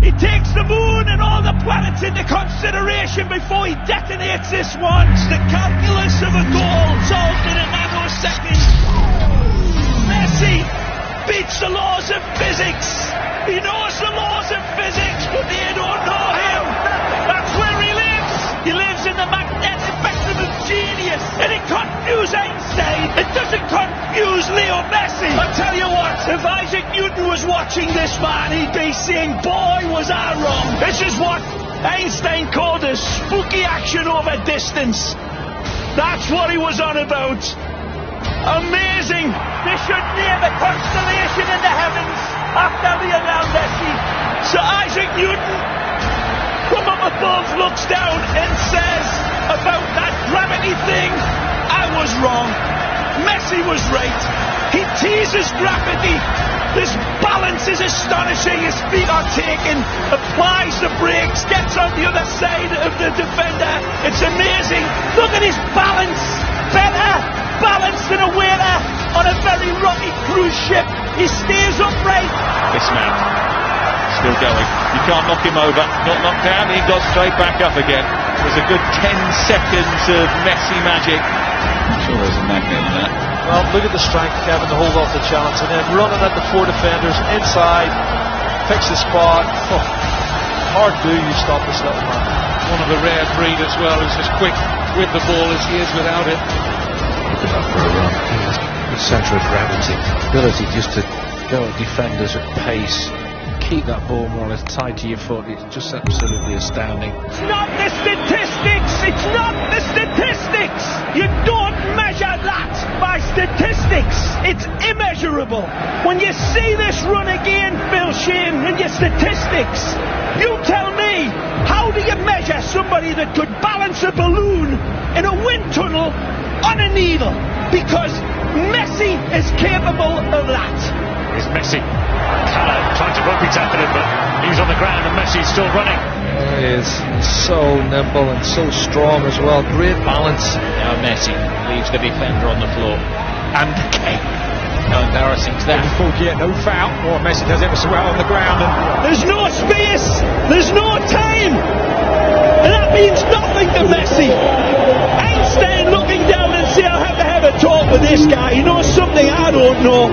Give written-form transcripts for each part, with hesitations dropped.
He takes the moon and all the planets into consideration before he detonates this one. It's the calculus of a goal solved in a nanosecond. Messi beats the laws of physics. He knows the laws of physics, but they don't know him. That's where he lives. He lives in the magnetic spectrum of genius. And it confused Einstein. It doesn't confuse Leo Messi. I'll tell you what, if Isaac Newton was watching this man, he'd be saying, boy, was I wrong. This is what Einstein called a spooky action over distance. That's what he was on about. Amazing. They should name a constellation in the heavens after Leonel Messi. So Isaac Newton from up above looks down and says about that gravity thing, I was wrong. Messi was right. He teases gravity. This balance is astonishing. His feet are taken, applies the brakes, gets on the other side of the defender. It's amazing. Look at his balance. Better balance than a waiter on a very rocky cruise ship. He stays upright. This man still going. You can't knock him over. Not knocked down. He got straight back up again. There's a good 10 seconds of Messi magic. I'm sure there's a magnet in that. Well, look at the strength, Kevin, to hold off the challenge, and then running at the 4 defenders inside, picks the spot. Oh, hard do you stop this little man. One of the rare breed as well, who's as quick with the ball as he is without it. Look at that for a run. The centre of gravity, ability just to go at defenders at pace, keep that ball more or less tied to your foot. It's just absolutely astounding. It's not the statistics. It's not the statistics. You don't measure that by statistics. It's immeasurable. When you see this run again, Phil Shane, in your statistics, you tell me, how do you measure somebody that could balance a balloon in a wind tunnel on a needle? Because Messi is capable of that. It's Messi. Trying to rugby tackle him, but he's on the ground and Messi's still running. He is so nimble and so strong as well. Great balance. Now Messi leaves the defender on the floor. And Kane. How embarrassing is that? No foul. Oh, Messi does ever so well on the ground. There's no space. There's no time. And that means nothing to Messi. Einstein looking down and say, I'll have to have a talk with this guy. He knows something I don't know.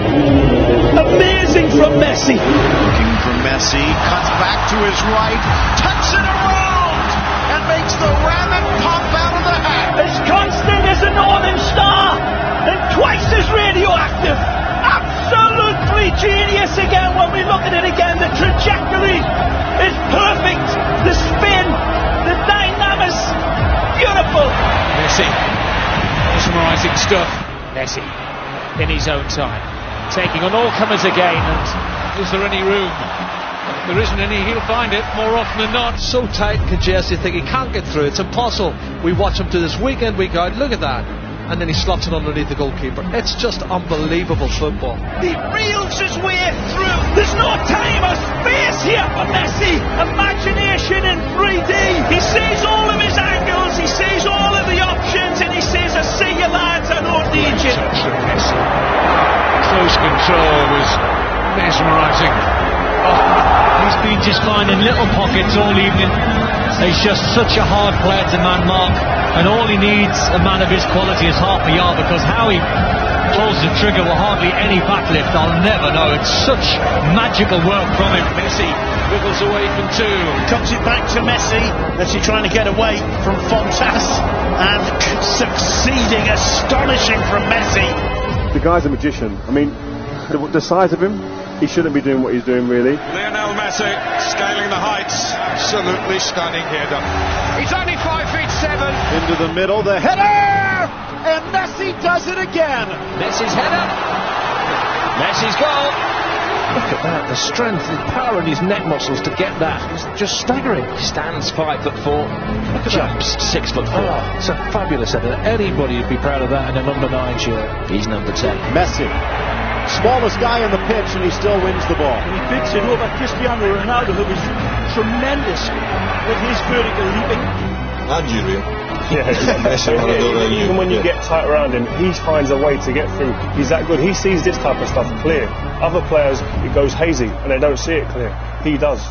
Amazing from Messi. Looking for Messi, cuts back to his right, tucks it around, and makes the rabbit pop out of the hat. As constant as a northern star, and twice as radioactive. Absolutely genius again when we look at it again. The trajectory is perfect. The spin, the dynamics, beautiful. Messi, mesmerising stuff. Messi, in his own time, taking on all comers again. And is there any room? There isn't any. He'll find it more often than not. So tight and congested, you think he can't get through. It's impossible. We watch him do this week in, week out. Look at that. And then he slots it underneath the goalkeeper. It's just unbelievable football. He reels his way through. There's no time or space here for Messi. Imagination in 3D. He sees all of his angles, he sees all of the options, and he says, I see you lads, I don't need you. Close control was mesmerising. He's been just finding little pockets all evening. He's just such a hard player to man mark, and all he needs, a man of his quality, is half a yard, because how he pulls the trigger with hardly any backlift, I'll never know. It's such magical work from him. Messi wiggles away from two. Comes it back to Messi. Messi trying to get away from Fontas and succeeding. Astonishing from Messi. The guy's a magician. I mean, the size of him, he shouldn't be doing what he's doing, really. Leonel Messi scaling the heights. Absolutely stunning header. He's only 5'7". Into the middle, the header! And Messi does it again. Messi's header. Messi's goal. Look at that, the strength, the power in his neck muscles to get that. It's just staggering. Stands 5'4". Look at Jumps that. 6'4". Oh, it's a fabulous header. Anybody would be proud of that in a number 9 shirt. He's number 10. Messi, smallest guy on the pitch, and he still wins the ball. And he picks it over Cristiano Ronaldo, who was tremendous with his vertical leaping. Nigeria. Even when you get tight around him, he finds a way to get through. He's that good. He sees this type of stuff clear. Other players, it goes hazy and they don't see it clear. He does.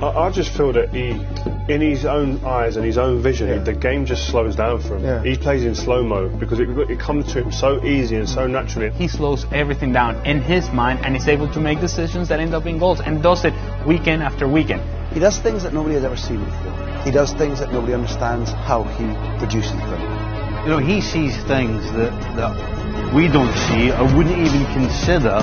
I just feel that in his own eyes and his own vision, the game just slows down for him. Yeah. He plays in slow-mo because it comes to him so easy and so naturally. He slows everything down in his mind and is able to make decisions that end up being goals, and does it weekend after weekend. He does things that nobody has ever seen before. He does things that nobody understands how he produces them. You know, he sees things that we don't see or wouldn't even consider,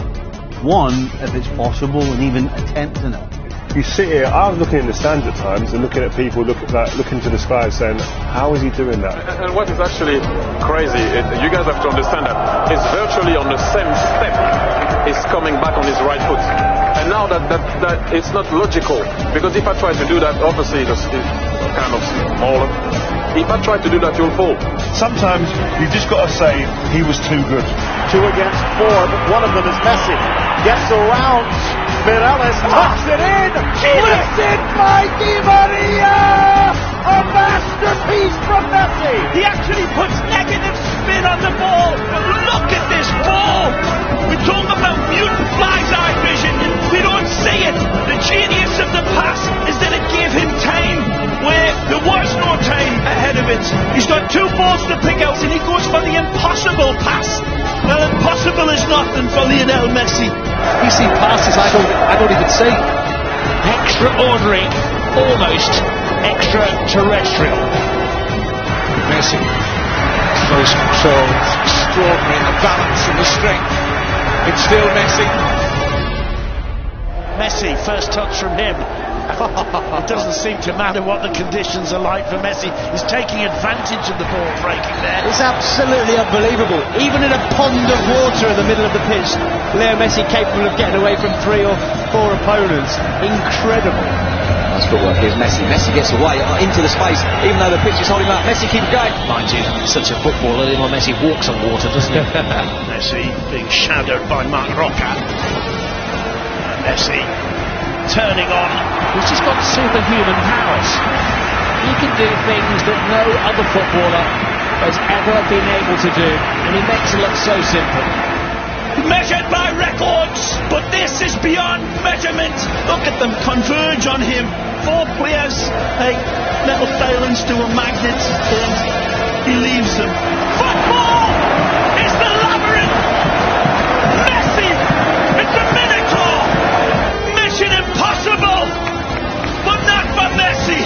one, if it's possible, and even attempting it. You sit here, I was looking in the stands at times and looking at people looking to the sky saying, how is he doing that? And what is actually crazy, you guys have to understand that it's virtually on the same step he's coming back on his right foot. And now that it's not logical, because if I try to do that, obviously it's kind of smaller. If I try to do that, you'll fall. Sometimes you've just got to say he was too good. 2 against 4, but one of them is Messi. Gets around. Mireles tucks it in. Flips it by Di Maria. A masterpiece from Messi. He actually puts negative spin on the ball. But look at this ball. We talk about mutant fly's eye vision. We don't see it. The genius of the pass is that it gave him time where there was no time ahead of it. He's got 2 balls to pick out and he goes for the impossible pass. Well, impossible is nothing for Leonel Messi. You see passes I don't even see. Extraordinary, almost extraterrestrial. Messi, close control, extraordinary in the balance and the strength. It's still Messi. Messi, first touch from him. It doesn't seem to matter what the conditions are like for Messi. He's taking advantage of the ball breaking there. It's absolutely unbelievable. Even in a pond of water in the middle of the pitch, Leo Messi capable of getting away from 3 or 4 opponents. Incredible. Nice footwork. Here's Messi. Messi gets away into the space, even though the pitch is holding him out. Messi keeps going. Mind you, such a footballer, Lionel Messi walks on water, doesn't he? Messi being shadowed by Marc Roca. Messi turning on. He's just got superhuman powers. He can do things that no other footballer has ever been able to do, and he makes it look so simple. Measured by records, but this is beyond measurement. Look at them converge on him. 4 players, like metal filings to a magnet, and he leaves them. Football is the labyrinth. Messi, it's a minotaur. Mission impossible, but not for Messi.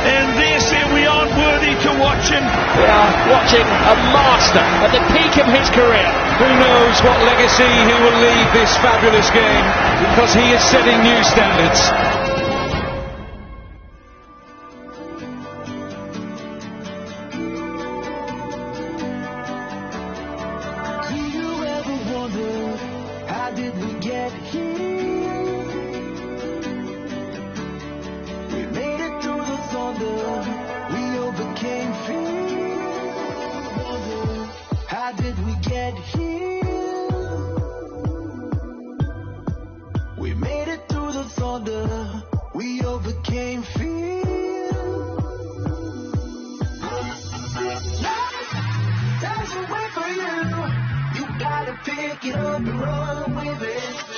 And they say we aren't worthy to watch him. We are watching a master at the peak of his career. Who knows what legacy he will leave this fabulous game, because he is setting new standards. Do you ever wonder, how did we get here? We made it through the thunder, we overcame fear. Wonder, how did we get here? We made it through the thunder, we overcame fear. Life doesn't wait for you, you gotta pick it up and run with it.